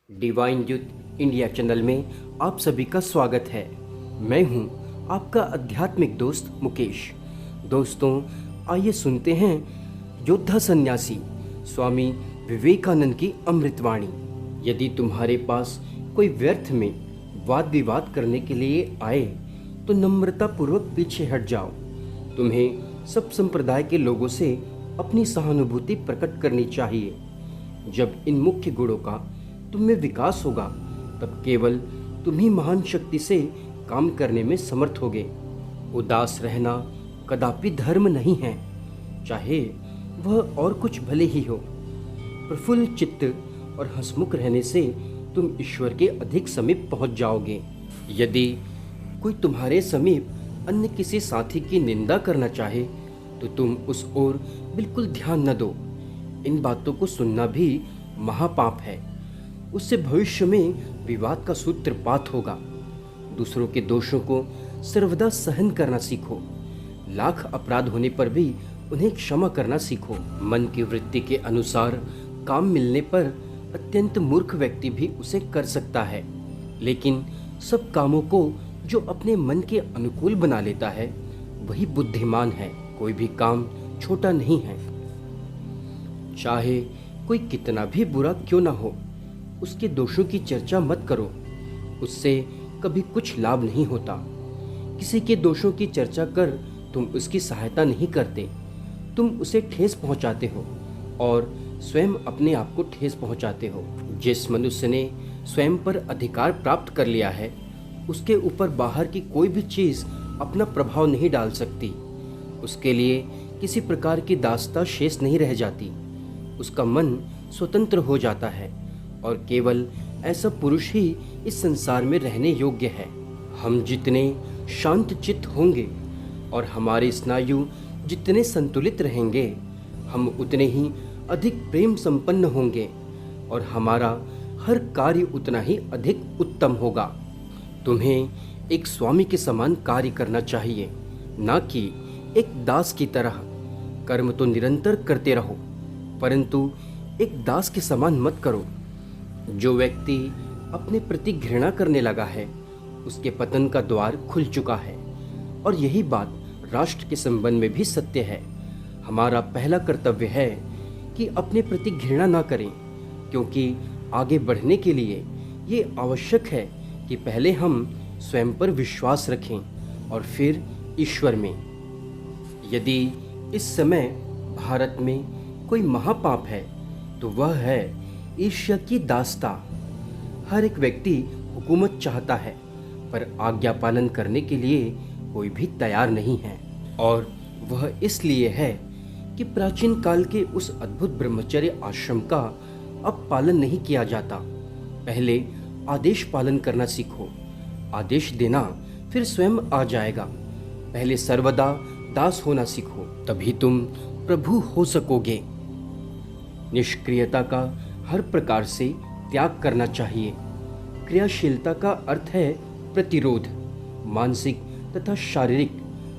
Divine youth India channel में आप सभी का स्वागत है। मैं हूं आपका आध्यात्मिक दोस्त मुकेश। दोस्तों, आइए सुनते हैं योद्धा सन्यासी स्वामी विवेकानंद की अमृतवाणी। यदि तुम्हारे पास कोई व्यर्थ में वाद विवाद करने के लिए आए तो नम्रता पूर्वक पीछे हट जाओ। तुम्हें सब संप्रदाय के लोगों से अपनी सहानुभूति प्रकट करनी चाहिए। जब इन मुख्य गुणों का तुम में विकास होगा तब केवल तुम ही महान शक्ति से काम करने में समर्थ होगे। उदास रहना कदापि धर्म नहीं है, चाहे वह और कुछ भले ही हो। प्रफुल्ल चित्त और हंसमुख रहने से तुम ईश्वर के अधिक समीप पहुंच जाओगे। यदि कोई तुम्हारे समीप अन्य किसी साथी की निंदा करना चाहे तो तुम उस ओर बिल्कुल ध्यान न दो। इन बातों को सुनना भी महापाप है। उससे भविष्य में विवाद का सूत्रपात होगा। दूसरों के दोषों को सर्वदा सहन करना सीखो। लाख अपराध होने पर भी उन्हें क्षमा करना सीखो। मन की वृत्ति के अनुसार काम मिलने पर अत्यंत मूर्ख व्यक्ति भी उसे कर सकता है, लेकिन सब कामों को जो अपने मन के अनुकूल बना लेता है वही बुद्धिमान है। कोई भी काम छोटा नहीं है। चाहे कोई कितना भी बुरा क्यों ना हो, उसके दोषों की चर्चा मत करो। उससे कभी कुछ लाभ नहीं होता। किसी के दोषों की चर्चा कर तुम उसकी सहायता नहीं करते, तुम उसे ठेस पहुंचाते हो और स्वयं अपने आप को ठेस पहुंचाते हो। जिस मनुष्य ने स्वयं पर अधिकार प्राप्त कर लिया है, उसके ऊपर बाहर की कोई भी चीज अपना प्रभाव नहीं डाल सकती। उसके लिए किसी प्रकार की दास्ता शेष नहीं रह जाती। उसका मन स्वतंत्र हो जाता है और केवल ऐसा पुरुष ही इस संसार में रहने योग्य है। हम जितने शांत चित्त होंगे और हमारे स्नायु जितने संतुलित रहेंगे, हम उतने ही अधिक प्रेम संपन्न होंगे और हमारा हर कार्य उतना ही अधिक उत्तम होगा। तुम्हें एक स्वामी के समान कार्य करना चाहिए, ना कि एक दास की तरह। कर्म तो निरंतर करते रहो, परंतु एक दास के समान मत करो। जो व्यक्ति अपने प्रति घृणा करने लगा है, उसके पतन का द्वार खुल चुका है। और यही बात राष्ट्र के संबंध में भी सत्य है। हमारा पहला कर्तव्य है कि अपने प्रति घृणा ना करें, क्योंकि आगे बढ़ने के लिए ये आवश्यक है कि पहले हम स्वयं पर विश्वास रखें और फिर ईश्वर में। यदि इस समय भारत में कोई महापाप है तो वह है ईर्ष्या की दास्ता। हर एक व्यक्ति हुकूमत चाहता है, पर आज्ञा पालन करने के लिए कोई भी तैयार नहीं है। और वह इसलिए है कि प्राचीन काल के उस अद्भुत ब्रह्मचर्य आश्रम का अब पालन नहीं किया जाता। पहले आदेश पालन करना सीखो। आदेश देना फिर स्वयं आ जाएगा। पहले सर्वदा दास होना सीखो, तभी तुम प्रभु हो सकोगे। निष्क्रियता का हर प्रकार से त्याग करना चाहिए। क्रियाशीलता का अर्थ है प्रतिरोध, मानसिक तथा शारीरिक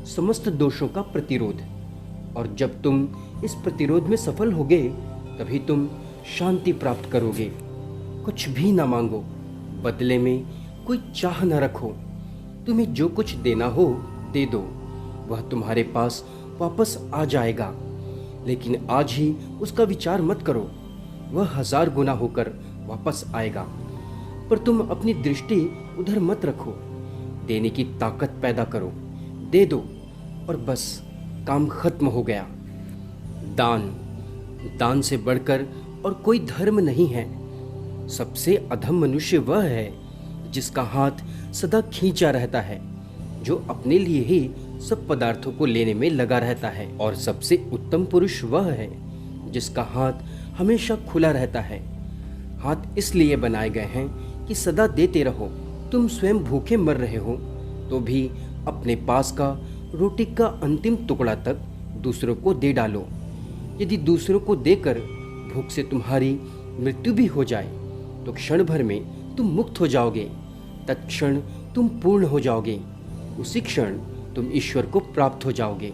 समस्त दोषों का प्रतिरोध। और जब तुम इस प्रतिरोध में सफल होगे तभी तुम शांति प्राप्त करोगे। कुछ भी ना मांगो, बदले में कोई चाह न रखो। तुम्हें जो कुछ देना हो दे दो, वह तुम्हारे पास वापस आ जाएगा। लेकिन आज ही उसका विचार मत करो, वह 1000 गुना होकर वापस आएगा। पर तुम अपनी दृष्टि उधर मत रखो। देने की ताकत पैदा करो, दे दो और बस काम खत्म हो गया। दान से बढ़कर और कोई धर्म नहीं है। सबसे अधम मनुष्य वह है जिसका हाथ सदा खींचा रहता है, जो अपने लिए ही सब पदार्थों को लेने में लगा रहता है। और सबसे उत्तम पुरुष वह है जिसका हाथ हमेशा खुला रहता है। हाथ इसलिए बनाए गए हैं कि सदा देते रहो। तुम स्वयं भूखे मर रहे हो तो भी अपने पास का रोटी का अंतिम टुकड़ा तक दूसरों को दे डालो। यदि दूसरों को देकर भूख से तुम्हारी मृत्यु भी हो जाए तो क्षण भर में तुम मुक्त हो जाओगे। तत्क्षण तुम पूर्ण हो जाओगे। उसी क्षण तुम ईश्वर को प्राप्त हो जाओगे।